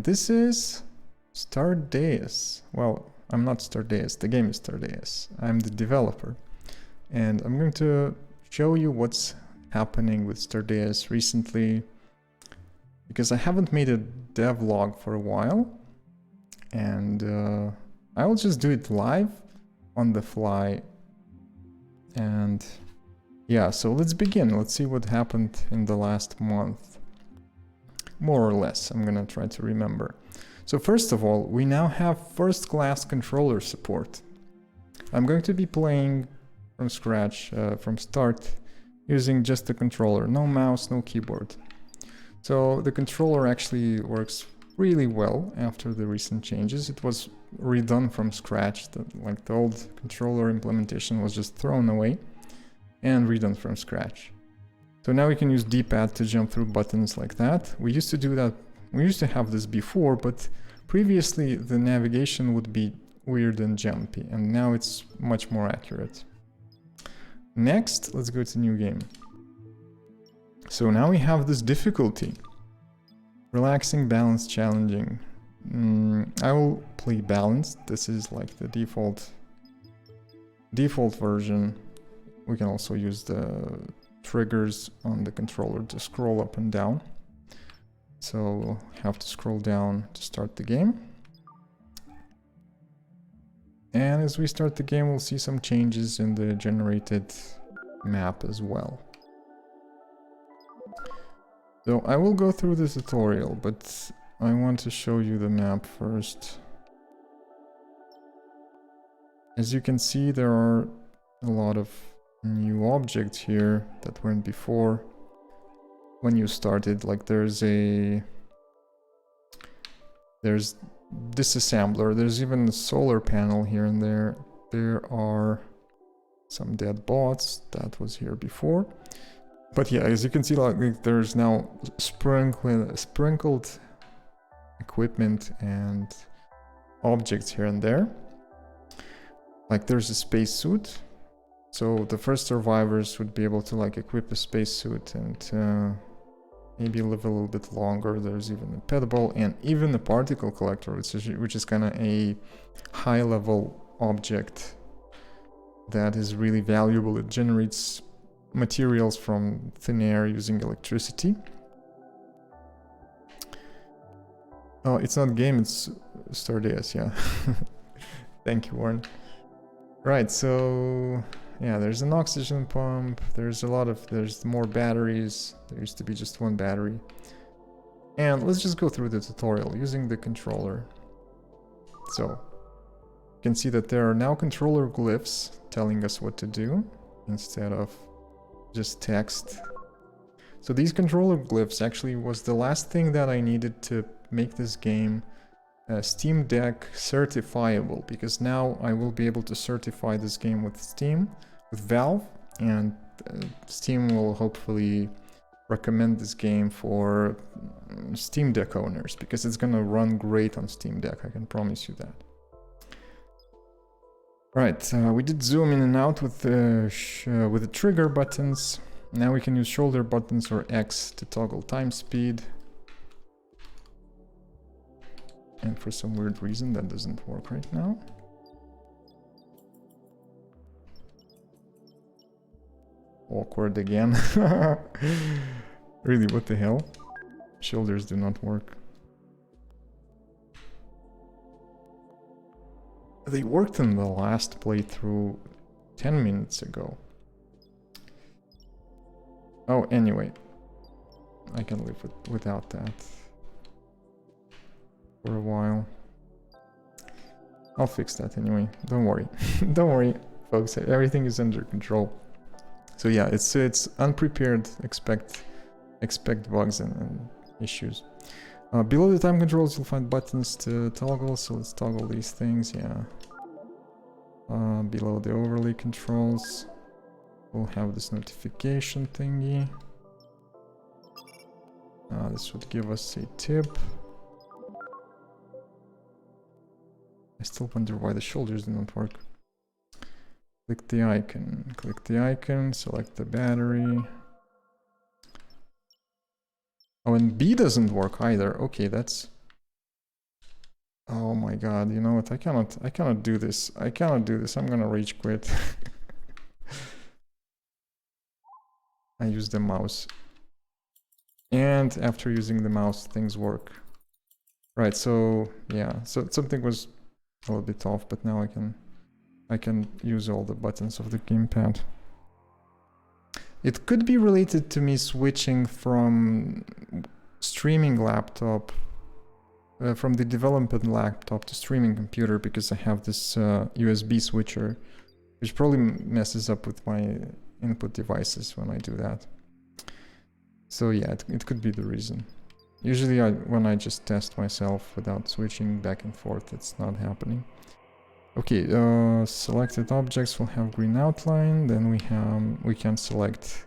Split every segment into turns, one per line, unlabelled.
this is Stardeus. Well, I'm not Stardeus, the game is Stardeus. I'm the developer. And I'm going to show you what's happening with Stardeus recently, because I haven't made a devlog for a while. And I will just do it live on the fly. And yeah, so let's begin. Let's see what happened in the last month. More or less, I'm gonna try to remember. So first of all, we now have first-class controller support. I'm going to be playing from scratch, from start, using just the controller. No mouse, no keyboard. So the controller actually works really well after the recent changes. It was redone from scratch. Like the old controller implementation was just thrown away and redone from scratch. So now we can use D-pad to jump through buttons like that. We used to do that, we used to have this before, but previously the navigation would be weird and jumpy, and now it's much more accurate. Next, let's go to new game. So now we have this difficulty. Relaxing, balanced, challenging. I will play balanced. This is like the default version. We can also use the triggers on the controller to scroll up and down. So we'll have to scroll down to start the game. And as we start the game, we'll see some changes in the generated map as well. So I will go through the tutorial, but I want to show you the map first. As you can see, there are a lot of new objects here that weren't before when you started. Like there's disassembler, there's even a solar panel here and there. There are some dead bots that was here before. But yeah, as you can see, like there's now sprinkled equipment and objects here and there. Like there's a spacesuit. So the first survivors would be able to like equip a spacesuit and maybe live a little bit longer. There's even a pet ball and even a particle collector, which is kind of a high-level object that is really valuable. It generates materials from thin air using electricity. Oh, it's not game, it's Stardeus, yeah. Thank you, Warren. Right, so yeah, there's an oxygen pump, there's more batteries. There used to be just one battery. And let's just go through the tutorial using the controller. So you can see that there are now controller glyphs telling us what to do instead of just text. So these controller glyphs actually was the last thing that I needed to make this game Steam Deck certifiable, because now I will be able to certify this game with Steam, with Valve, and Steam will hopefully recommend this game for Steam Deck owners, because it's gonna run great on Steam Deck, I can promise you that. Right, we did zoom in and out with the trigger buttons. Now we can use shoulder buttons or X to toggle time speed. And for some weird reason that doesn't work right now. Awkward again. Really, what the hell? Shoulders do not work. They worked in the last playthrough 10 minutes ago. Oh, anyway. I can live without that for a while. I'll fix that anyway. Don't worry. Don't worry, folks. Everything is under control. So yeah, it's unprepared. Expect bugs and issues. Below the time controls, you'll find buttons to toggle. So let's toggle these things. Yeah. Below the overlay controls, we'll have this notification thingy. This would give us a tip. I still wonder why the shoulders do not work. Click the icon, select the battery. Oh, and B doesn't work either. Okay, that's Oh my god, you know what? I cannot do this. I cannot do this. I'm gonna rage quit. I use the mouse. And after using the mouse, things work. Right, so yeah, so something was a little bit off, but now I can use all the buttons of the gamepad. It could be related to me switching from streaming laptop, from the development laptop to streaming computer, because I have this USB switcher, which probably messes up with my input devices when I do that. So yeah, it could be the reason. Usually when I just test myself without switching back and forth, it's not happening. Okay, selected objects will have green outline. Then we can select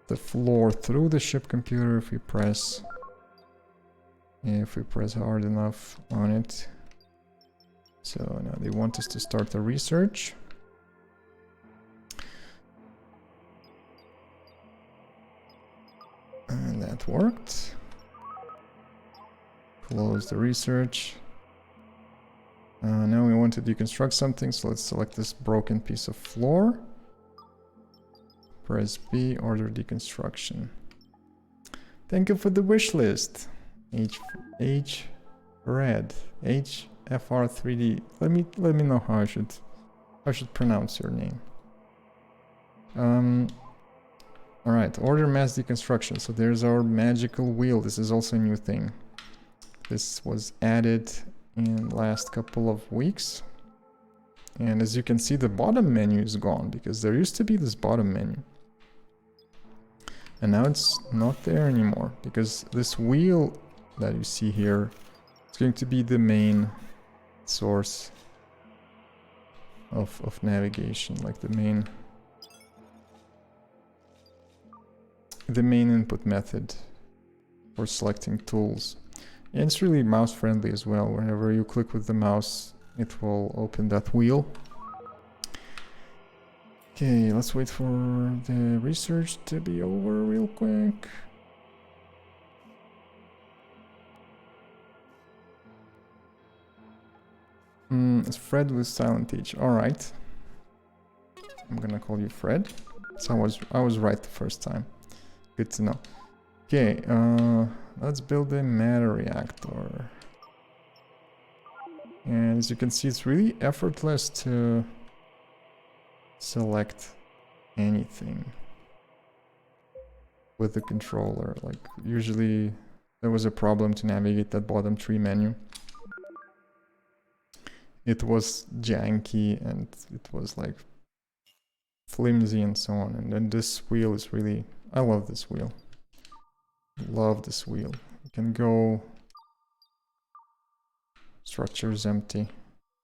the floor through the ship computer if we press hard enough on it. So now they want us to start the research. And that worked. Close the research. Now we want to deconstruct something, so let's select this broken piece of floor. Press B, order deconstruction. Thank you for the wish list. H Red HFR3D. Let me know how I should pronounce your name. All right, order mass deconstruction. So there's our magical wheel. This is also a new thing. This was added in last couple of weeks, and as you can see, the bottom menu is gone, because there used to be this bottom menu, and now it's not there anymore, because this wheel that you see here is going to be the main source of navigation, like the main input method for selecting tools. And it's really mouse friendly as well. Whenever you click with the mouse, it will open that wheel. Okay, let's wait for the research to be over real quick. It's Fred with silent H. Alright. I'm gonna call you Fred. So I was right the first time. Good to know. Okay, let's build a matter reactor. And as you can see, it's really effortless to select anything with the controller. Like, usually there was a problem to navigate that bottom tree menu. It was janky and it was like flimsy and so on. And then this wheel is really... I love this wheel. Love this wheel. You can go... Structure's empty.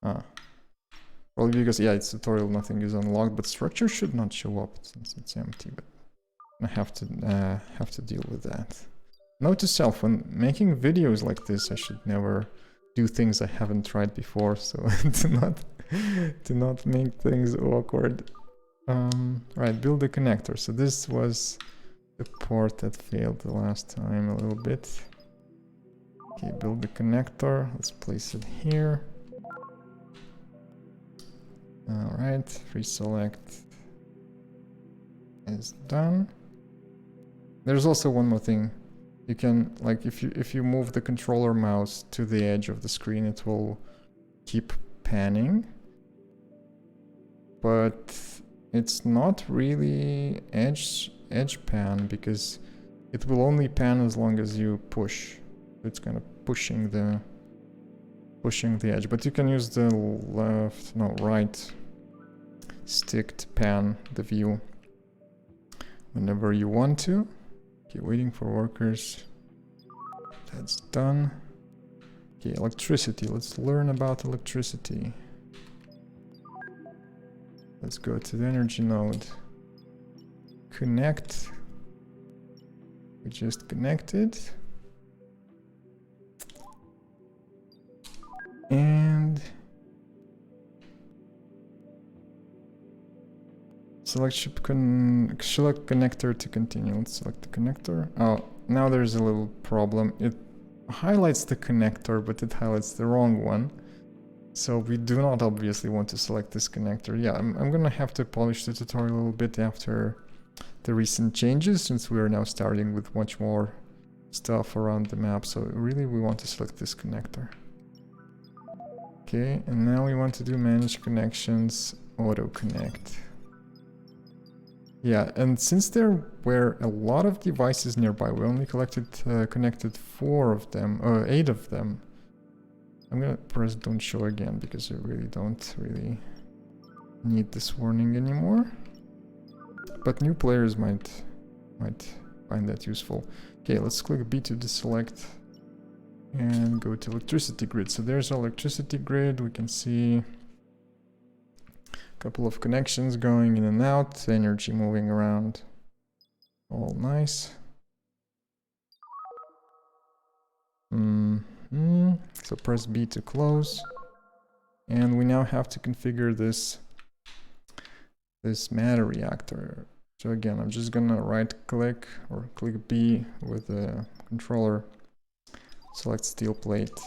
Probably because, yeah, it's tutorial, nothing is unlocked, but structure should not show up since it's empty, but I have to deal with that. Note to self, when making videos like this, I should never do things I haven't tried before, so to not make things awkward. Right, build a connector. So this was the port that failed the last time a little bit. Okay, build the connector. Let's place it here. Alright, free select is done. There's also one more thing. You can, like, if you move the controller mouse to the edge of the screen, it will keep panning. But it's not really edge pan, because it will only pan as long as you push. It's kind of pushing the edge, but you can use the right stick to pan the view whenever you want to. Okay, waiting for workers. That's done. Okay, electricity. Let's learn about electricity. Let's go to the energy node. Connect. We just connected. And select connector to continue. Let's select the connector. Oh, now there's a little problem. highlights the connector, but it highlights the wrong one. So we do not obviously want to select this connector. Yeah, I'm gonna have to polish the tutorial a little bit after the recent changes, since we are now starting with much more stuff around the map. So really we want to select this connector. Okay, and now we want to do manage connections, auto connect. Yeah, and since there were a lot of devices nearby, we only connected 4 of them, 8 of them. I'm gonna press don't show again because I really don't need this warning anymore. But new players might find that useful. Okay, let's click B to deselect and go to electricity grid. So there's our electricity grid. We can see a couple of connections going in and out, energy moving around. All nice. So press B to close. And we now have to configure this matter reactor. So again, I'm just gonna right click or click B with the controller, select steel plate,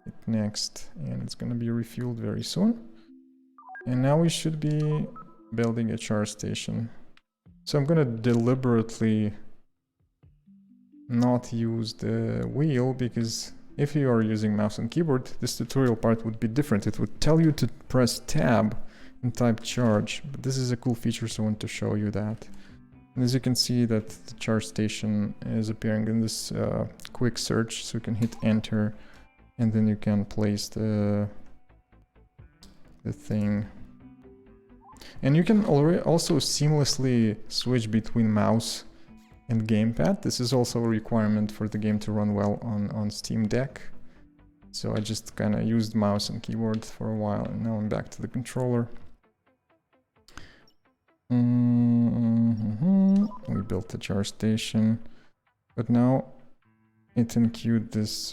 hit next, and it's gonna be refueled very soon. And now we should be building a charge station. So I'm gonna deliberately not use the wheel, because if you are using mouse and keyboard, this tutorial part would be different. It would tell you to press tab and type charge, but this is a cool feature, so I want to show you that. And as you can see that the charge station is appearing in this quick search, so you can hit enter and then you can place the thing. And you can also seamlessly switch between mouse and gamepad. This is also a requirement for the game to run well on Steam Deck. So I just kind of used mouse and keyboard for a while, and now I'm back to the controller. We built the charge station, but now it enqueued this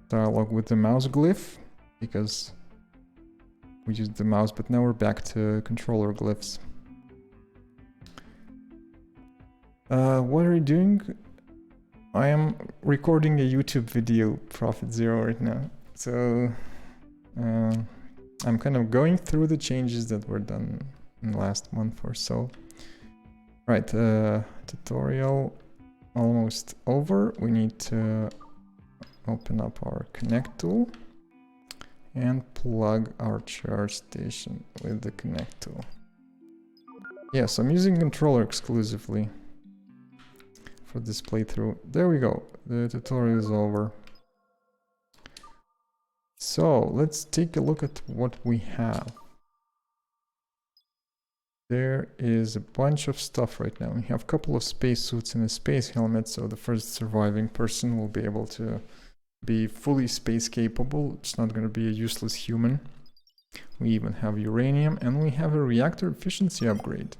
dialogue with the mouse glyph, because we used the mouse, but now we're back to controller glyphs. What are you doing? I am recording a YouTube video, Profit Zero, right now. So I'm kind of going through the changes that were done in the last month or so. Right, tutorial almost over. We need to open up our connect tool and plug our charge station with the connect tool. Yes, I'm using controller exclusively for this playthrough. There we go. The tutorial is over. So let's take a look at what we have. There is a bunch of stuff right now. We have a couple of spacesuits and a space helmet, so the first surviving person will be able to be fully space capable. It's not going to be a useless human. We even have uranium, and we have a reactor efficiency upgrade,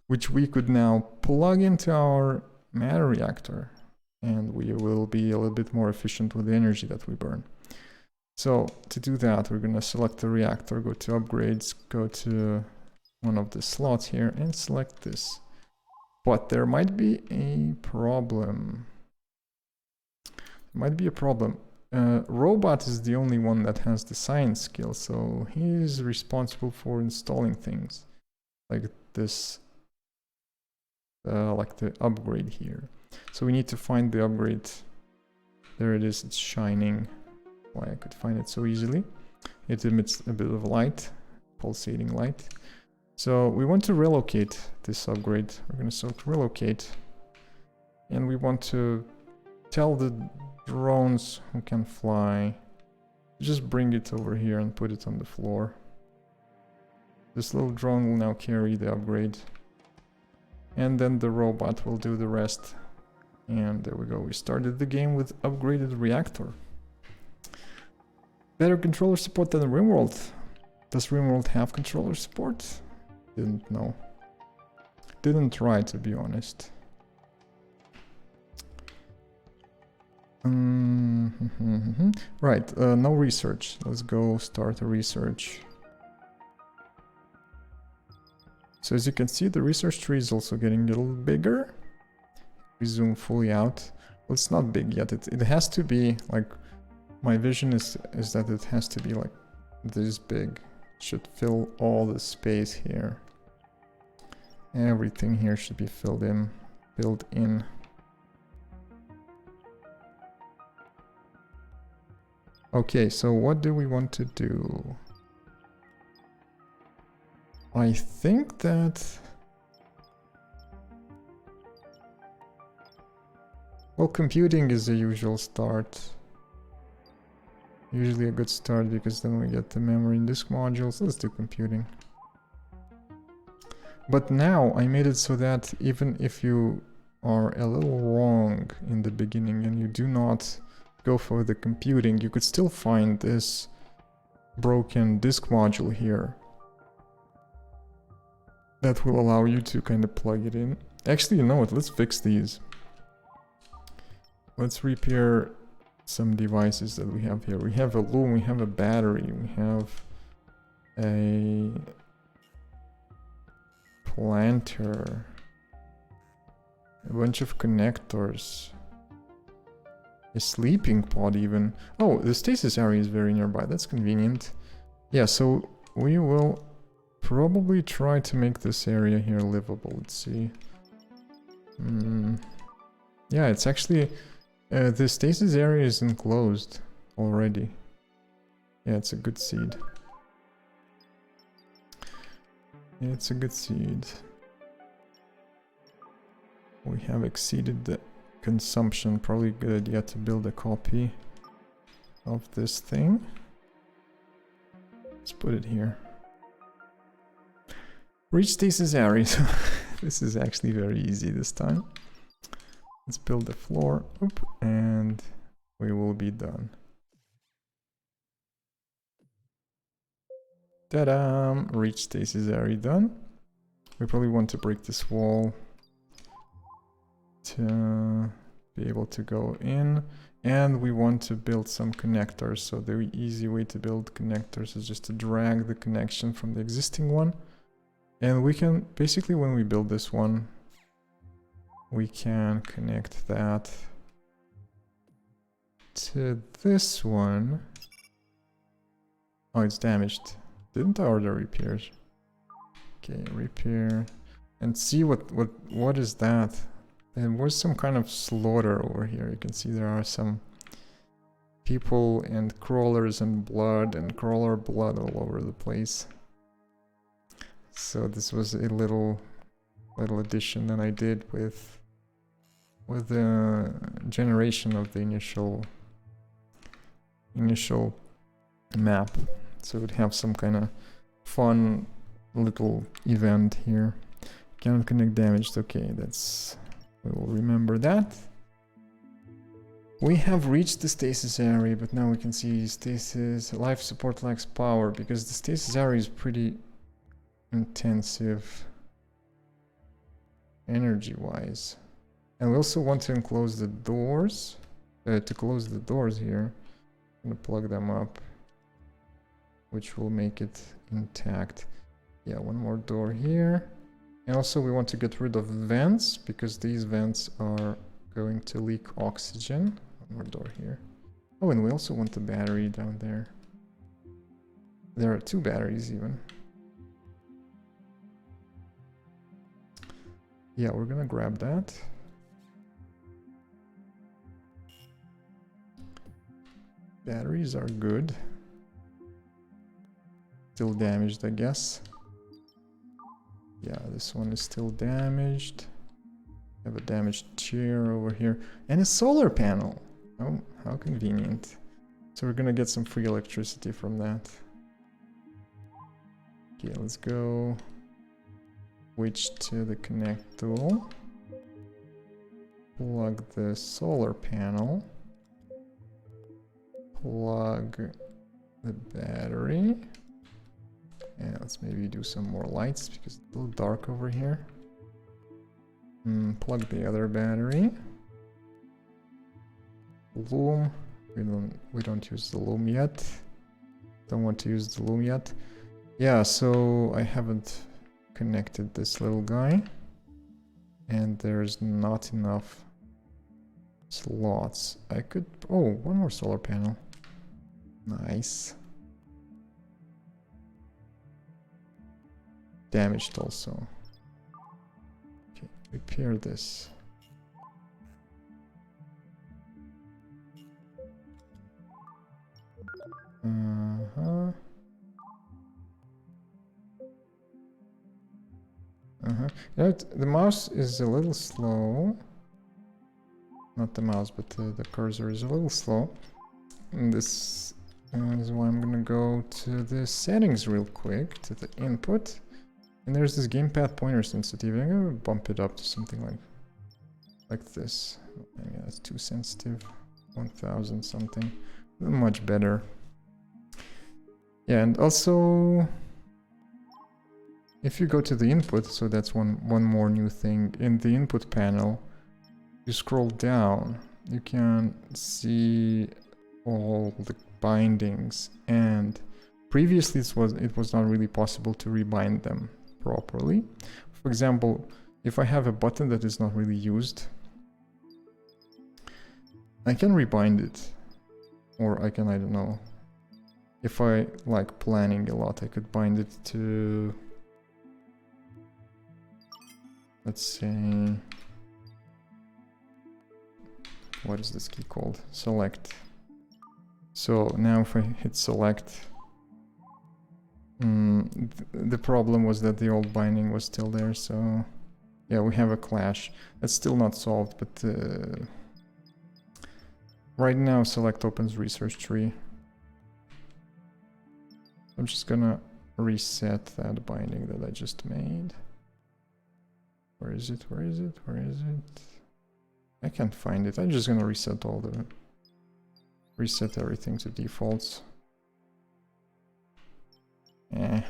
which we could now plug into our matter reactor, and we will be a little bit more efficient with the energy that we burn. So to do that, we're going to select the reactor, go to upgrades, go to one of the slots here and select this. But there might be a problem. Robot is the only one that has the science skill, so he is responsible for installing things like this, like the upgrade here. So we need to find the upgrade. There it is, it's shining. Why I could find it so easily. It emits a bit of light, pulsating light. So we want to relocate this upgrade. We're going to select relocate, and we want to tell the drones who can fly, just bring it over here and put it on the floor. This little drone will now carry the upgrade, and then the robot will do the rest. And there we go, we started the game with upgraded reactor. Better controller support than RimWorld. Does RimWorld have controller support? Didn't know. Didn't try, to be honest. Right, no research. Let's go start a research. So as you can see, the research tree is also getting a little bigger. we zoom fully out. Well, it's not big yet. It has to be like, my vision is that it has to be like this big. It should fill all the space here. Everything here should be filled in, built in. Okay, so what do we want to do? I think that... well, computing is the usual start. Usually a good start, because then we get the memory and disk modules. Let's do computing. But now I made it so that even if you are a little wrong in the beginning and you do not go for the computing, you could still find this broken disk module here that will allow you to kind of plug it in. Actually, you know what? Let's fix these. Let's repair some devices that we have here. We have a loom, we have a battery, we have a planter, a bunch of connectors, a sleeping pod even. Oh, the stasis area is very nearby. That's convenient. Yeah, so we will probably try to make this area here livable. Let's see. Yeah, it's actually... the stasis area is enclosed already. Yeah, it's a good seed. It's a good seed. We have exceeded the consumption. Probably a good idea to build a copy of this thing. Let's put it here. Reach stasis area. This is actually very easy this time. Let's build the floor, and we will be done. Ta-da! Reach stasis area done. We probably want to break this wall to be able to go in. And we want to build some connectors. So the easy way to build connectors is just to drag the connection from the existing one. And we can, basically when we build this one, we can connect that to this one. Oh, it's damaged. Didn't I order repairs? Okay, repair. And see what is that? There was some kind of slaughter over here. You can see there are some people and crawlers and blood and crawler blood all over the place. So this was a little addition that I did with the generation of the initial map. So it would have some kind of fun little event here. Cannot connect damaged. Okay, we will remember that. We have reached the stasis area, but now we can see stasis life support lacks power, because the stasis area is pretty intensive energy wise. And we also want to enclose the doors. To close the doors here, I'm gonna plug them up, which will make it intact. Yeah, one more door here. And also we want to get rid of vents, because these vents are going to leak oxygen. One more door here. Oh, and we also want the battery down there. There are 2 batteries even. Yeah, we're gonna grab that. Batteries are good. Still damaged, I guess. Yeah, this one is still damaged. I have a damaged chair over here. And a solar panel! Oh, how convenient. So we're gonna get some free electricity from that. Okay, let's go. Switch to the connect tool. Plug the solar panel. Plug the battery. And let's maybe do some more lights, because it's a little dark over here. Plug the other battery. Loom. We don't use the loom yet. Don't want to use the loom yet. Yeah, so I haven't connected this little guy. And there's not enough slots. I could... Oh, one more solar panel. Nice. Damaged also. Okay, repair this. Uh-huh. Uh-huh. You know, the mouse is a little slow. Not the mouse, but the cursor is a little slow. And this is why I'm gonna go to the settings real quick, to the input. And there's this gamepad pointer sensitivity. I'm gonna bump it up to something like this. Maybe that's too sensitive. 1000 something. Much better. Yeah, and also if you go to the input, so that's one more new thing. In the input panel, you scroll down, you can see all the bindings, and previously it was not really possible to rebind them properly. For example, if I have a button that is not really used, I can rebind it, or I can, I don't know, if I like planning a lot, I could bind it to, let's say, what is this key called? Select. So now if I hit select, the problem was that the old binding was still there, so yeah, we have a clash. That's still not solved, but right now select opens research tree. I'm just gonna reset that binding that I just made. Where is it? Where is it? Where is it? I can't find it. I'm just gonna reset everything to defaults. Eh.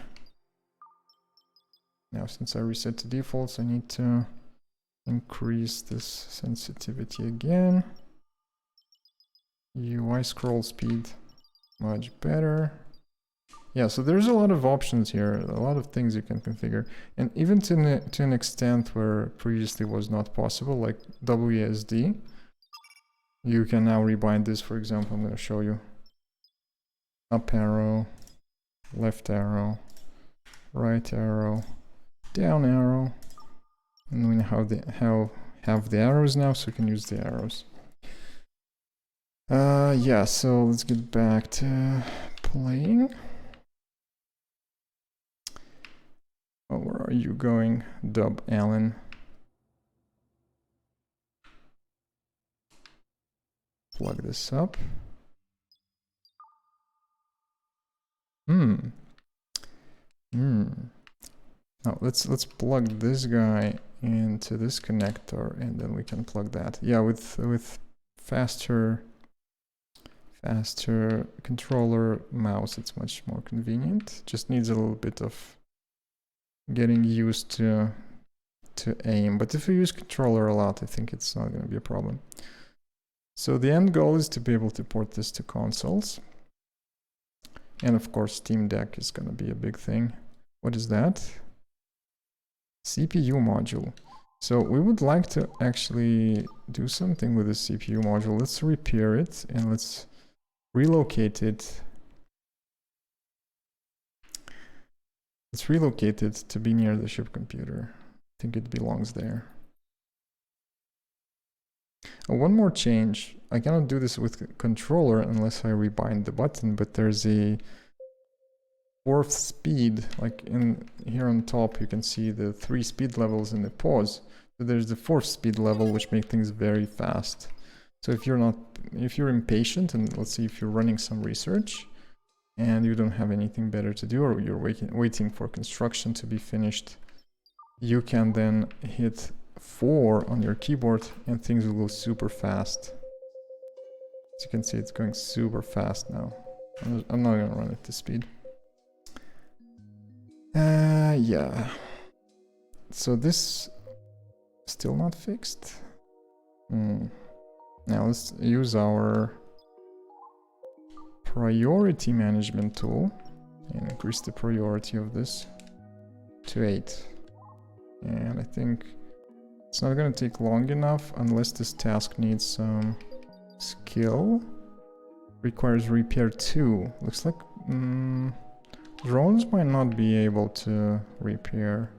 Now since I reset to defaults, I need to increase this sensitivity again. UI scroll speed, much better. Yeah, so there's a lot of options here, a lot of things you can configure. And even to an extent where previously was not possible, like WASD, you can now rebind this. For example, I'm going to show you. Up arrow, left arrow, right arrow, down arrow. And we have the arrows now, so we can use the arrows. Yeah, so let's get back to playing. Oh, where are you going, Dub Allen? Plug this up. Now let's plug this guy into this connector, and then we can plug that. Yeah, with faster controller mouse, it's much more convenient. Just needs a little bit of getting used to aim, but if you use controller a lot, I think it's not going to be a problem. So the end goal is to be able to port this to consoles, and of course Steam Deck is going to be a big thing. What is that? CPU module. So we would like to actually do something with the CPU module. Let's repair it and let's relocate it. Let's relocate it to be near the ship computer. I think it belongs there. Oh, one more change. I cannot do this with controller unless I rebind the button, but there's a fourth speed, like in here on top you can see the 3 speed levels in the pause. So there's the 4th speed level, which makes things very fast. So if you're impatient, and let's see if you're running some research and you don't have anything better to do, or you're waiting for construction to be finished, you can then hit 4 on your keyboard and things will go super fast. As you can see, it's going super fast now. I'm not gonna run at this speed. Yeah. So this still not fixed. Now let's use our priority management tool and increase the priority of this to 8. And I think It's not gonna take long enough unless this task needs some skill. Requires repair 2. Looks like drones might not be able to repair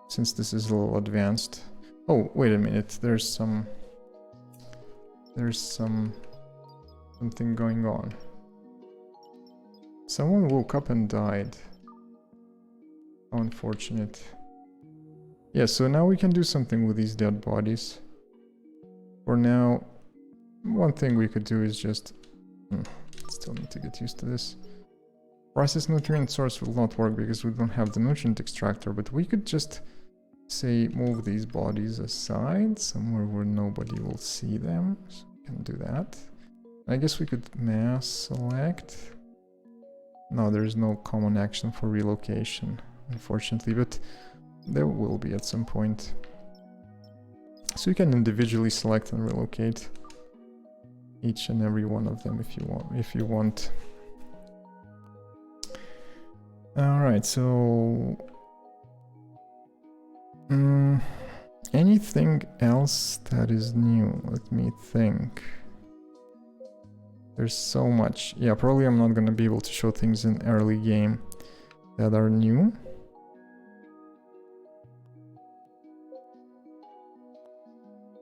since this is a little advanced. Oh, wait a minute. There's something going on. Someone woke up and died. How unfortunate. Yeah, so now we can do something with these dead bodies. For now, one thing we could do is just... still need to get used to this. Process nutrient source will not work because we don't have the nutrient extractor, but we could just, say, move these bodies aside, somewhere where nobody will see them. So we can do that. I guess we could mass select. No, there's no common action for relocation, unfortunately, but there will be at some point. So you can individually select and relocate each and every one of them if you want. All right, so anything else that is new? Let me think. There's so much. Yeah, probably I'm not gonna be able to show things in early game that are new.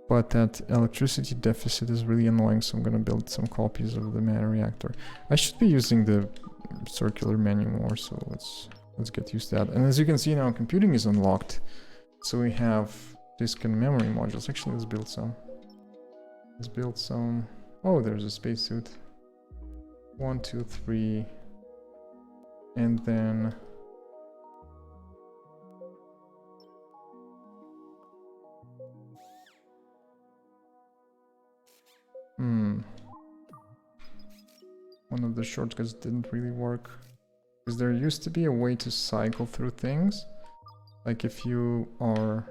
But that electricity deficit is really annoying, so I'm gonna build some copies of the mana reactor. I should be using the circular menu more, so let's get used to that. And as you can see now, computing is unlocked. So we have disk and memory modules. Actually, let's build some. Let's build some. Oh, there's a spacesuit. 1, 2, 3. And then... One of the shortcuts didn't really work. Because there used to be a way to cycle through things. Like if you are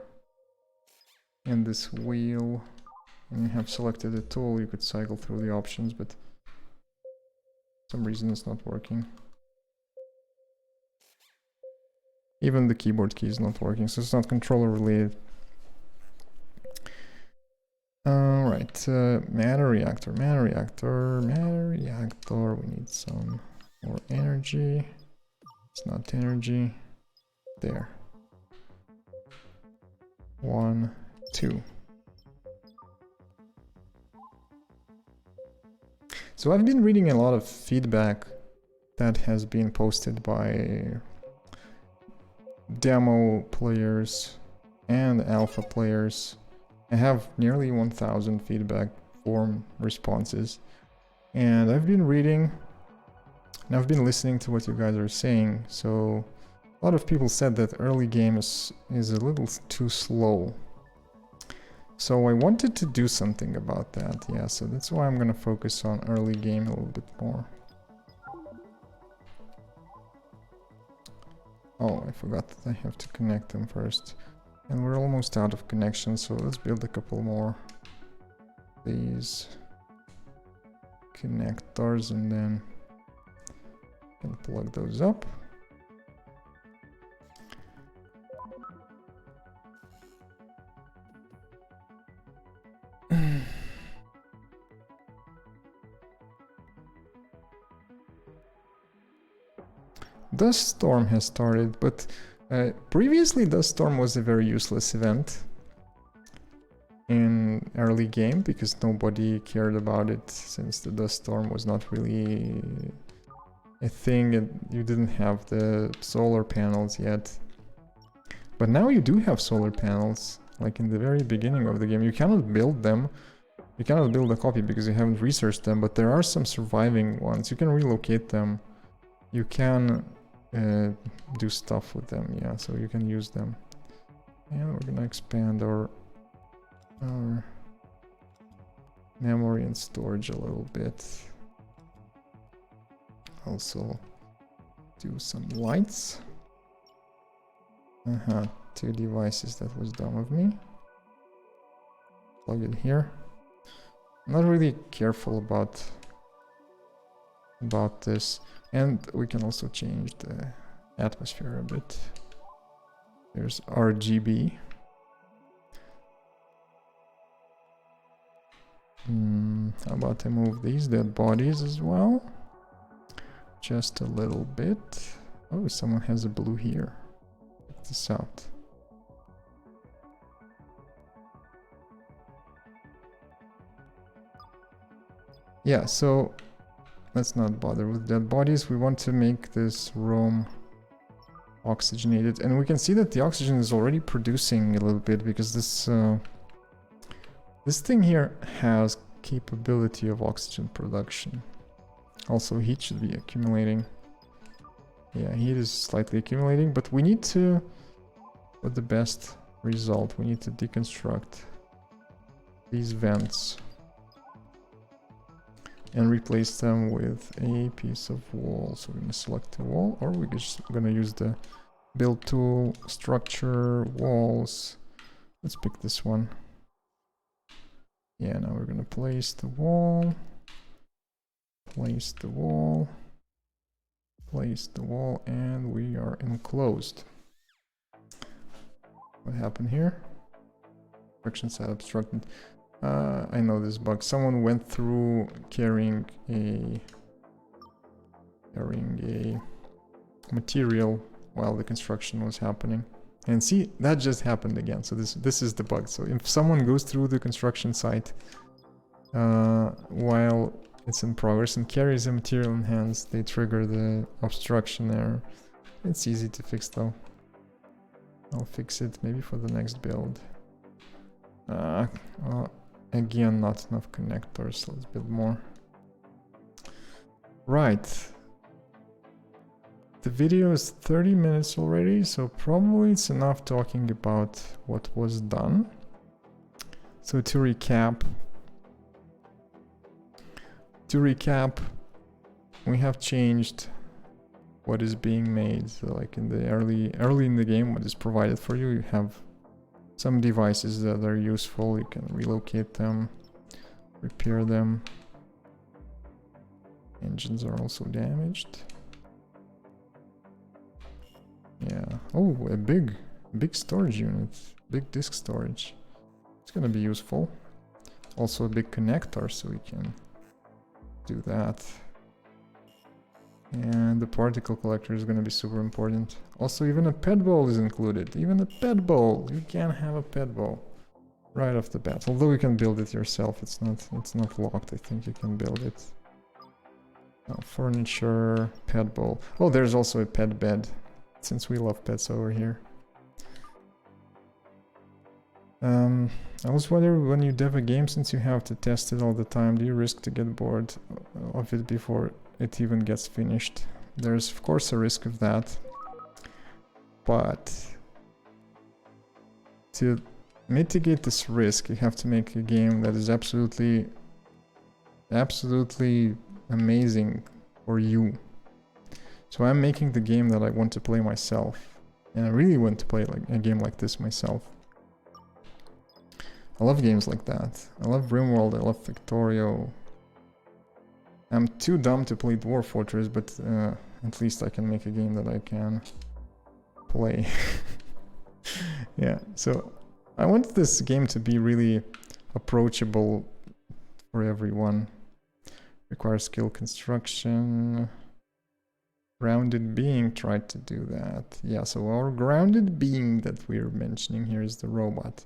in this wheel and you have selected a tool, you could cycle through the options, but for some reason it's not working. Even the keyboard key is not working, so it's not controller related. Alright, mana reactor, we need some more energy. It's not energy. There. 1, 2. So I've been reading a lot of feedback that has been posted by demo players and alpha players. I have nearly 1,000 feedback form responses, and I've been reading and I've been listening to what you guys are saying. So a lot of people said that early game is a little too slow. So I wanted to do something about that, yeah, so that's why I'm gonna focus on early game a little bit more. Oh, I forgot that I have to connect them first. And we're almost out of connections, so let's build a couple more. These connectors, and then can plug those up. Dust Storm has started, but previously Dust Storm was a very useless event in early game because nobody cared about it, since the Dust Storm was not really a thing and you didn't have the solar panels yet. But now you do have solar panels, like in the very beginning of the game. You cannot build them. You cannot build a copy because you haven't researched them, but there are some surviving ones. You can relocate them. You can do stuff with them, yeah, so you can use them. And we're gonna expand our memory and storage a little bit. Also do some lights. 2 devices, that was dumb of me. Plug it here. I'm not really careful about this. And we can also change the atmosphere a bit. There's RGB. How about I move these dead bodies as well? Just a little bit. Oh, someone has a blue here. Check this out. Yeah, so let's not bother with dead bodies. We want to make this room oxygenated, and we can see that the oxygen is already producing a little bit because this thing here has capability of oxygen production. Also, heat should be accumulating. Yeah, heat is slightly accumulating, but we need to, for the best result, we need to deconstruct these vents and replace them with a piece of wall. So we're gonna select the wall, or we're just gonna use the build tool, structure, walls. Let's pick this one. Yeah, now we're gonna place the wall, place the wall, place the wall, and we are enclosed. What happened here? Friction side obstructed. I know this bug. Someone went through carrying a material while the construction was happening. And see, that just happened again. So this is the bug. So if someone goes through the construction site while it's in progress and carries a material in hands, they trigger the obstruction error. It's easy to fix though. I'll fix it maybe for the next build. Again, not enough connectors. Let's build more. Right. The video is 30 minutes already, so probably it's enough talking about what was done. So to recap, we have changed what is being made. So like in the early in the game, what is provided for you, you have some devices that are useful. You can relocate them, repair them. Engines are also damaged. Yeah. Oh, a big storage unit. Big disk storage. It's gonna be useful. Also a big connector, so we can do that. And the particle collector is gonna be super important. Also, even a pet bowl is included. Even a pet bowl. You can have a pet bowl right off the bat. Although you can build it yourself. It's not locked. I think you can build it. Furniture, pet bowl. Oh, there's also a pet bed, since we love pets over here. I was wondering, when you dev a game, since you have to test it all the time, do you risk to get bored of it before it even gets finished? There's of course a risk of that, but to mitigate this risk, you have to make a game that is absolutely amazing for you. So I'm making the game that I want to play myself, and I really want to play like a game like this myself. I love games like that. I love RimWorld, I love Factorio. I'm too dumb to play Dwarf Fortress, but at least I can make a game that I can play. Yeah, so I want this game to be really approachable for everyone. Requires skill construction. Grounded being tried to do that. Yeah, so our grounded being that we're mentioning here is the robot.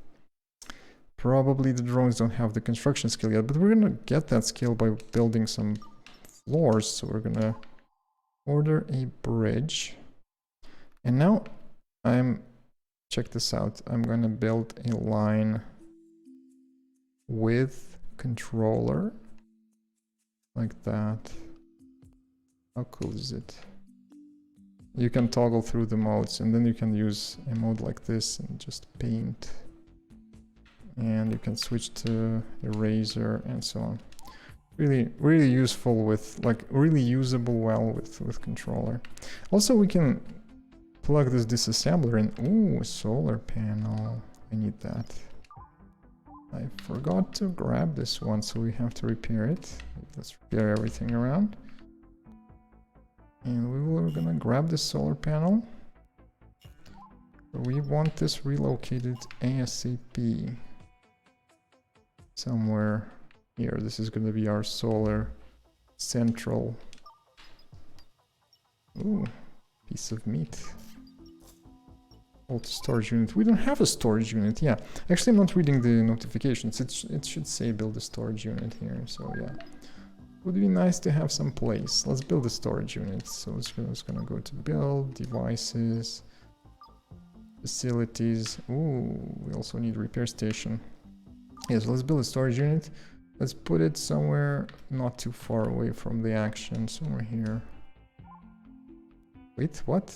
Probably the drones don't have the construction skill yet, but we're gonna get that skill by building some floors. So we're gonna order a bridge. And now check this out. I'm gonna build a line with controller like that. How cool is it? You can toggle through the modes, and then you can use a mode like this and just paint. And you can switch to eraser and so on. Really useful with, like, really usable well with controller. Also, we can plug this disassembler in. Ooh, a solar panel. I need that. I forgot to grab this one, so we have to repair it. Let's repair everything around. And we're gonna grab this solar panel. We want this relocated ASAP. Somewhere Here, this is going to be our solar central. Ooh, piece of meat. Alt storage unit. We don't have a storage unit. Yeah, actually, I'm not reading the notifications. It should say build a storage unit here. So yeah, would be nice to have some place. Let's build a storage unit. So it's gonna go to build devices, facilities. Ooh, we also need repair station. Yes, let's build a storage unit. Let's put it somewhere not too far away from the action. Somewhere here. Wait, what?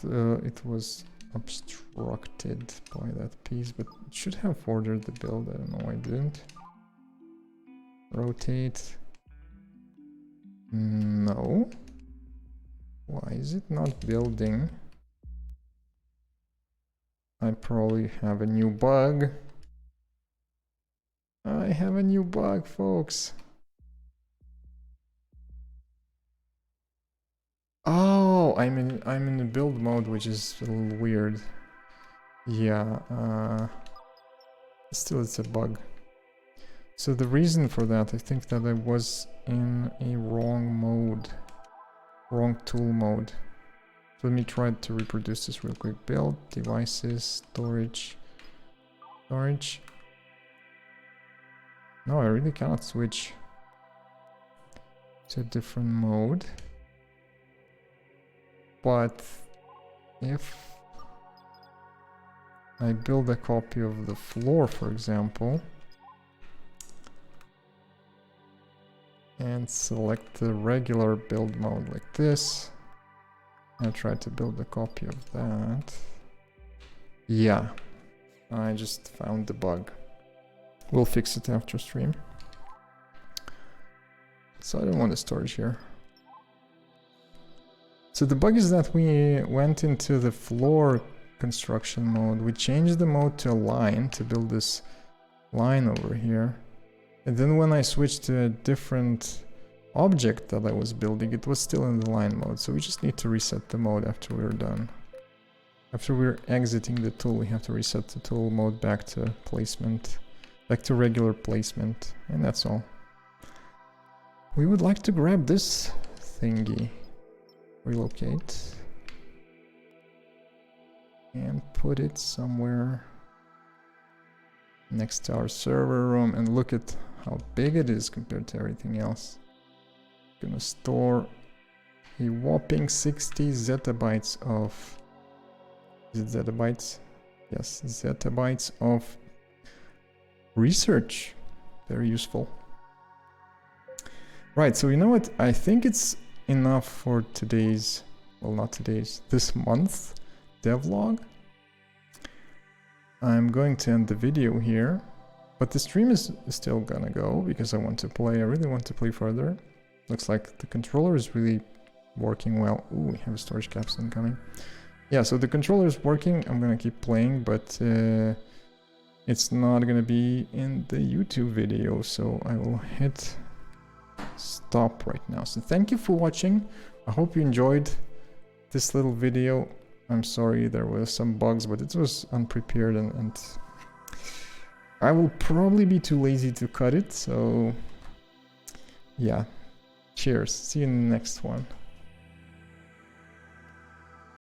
It was obstructed by that piece, but it should have ordered the build. I don't know why it didn't. Rotate. No. Why is it not building? I probably have a new bug. I have a new bug, folks. Oh, I'm in the build mode, which is a little weird. Yeah, still it's a bug. So the reason for that, I think that I was in a wrong mode, wrong tool mode. So let me try to reproduce this real quick. Build, devices, storage. No, I really cannot switch to a different mode. But if I build a copy of the floor, for example, and select the regular build mode like this, I try to build a copy of that. Yeah, I just found the bug. We'll fix it after stream. So I don't want the storage here. So the bug is that we went into the floor construction mode. We changed the mode to a line to build this line over here. And then when I switched to a different object that I was building, it was still in the line mode. So we just need to reset the mode after we're done. After we're exiting the tool, we have to reset the tool mode back to placement, back to regular placement, and that's all. We would like to grab this thingy. Relocate and put it somewhere next to our server room, and look at how big it is compared to everything else. Gonna store a whopping 60 zettabytes of, is it zettabytes? Yes, zettabytes of research. Very useful. Right, so you know what? I think it's enough for today's, well, not today's, this month devlog. I'm going to end the video here, but the stream is still gonna go because I want to play. I really want to play further. Looks like the controller is really working well. Ooh, we have a storage capsule coming. Yeah, so the controller is working. I'm gonna keep playing, but it's not gonna be in the YouTube video, so I will hit stop right now. So thank you for watching. I hope you enjoyed this little video. I'm sorry there were some bugs, but it was unprepared, and I will probably be too lazy to cut it. So yeah, cheers. See you in the next one.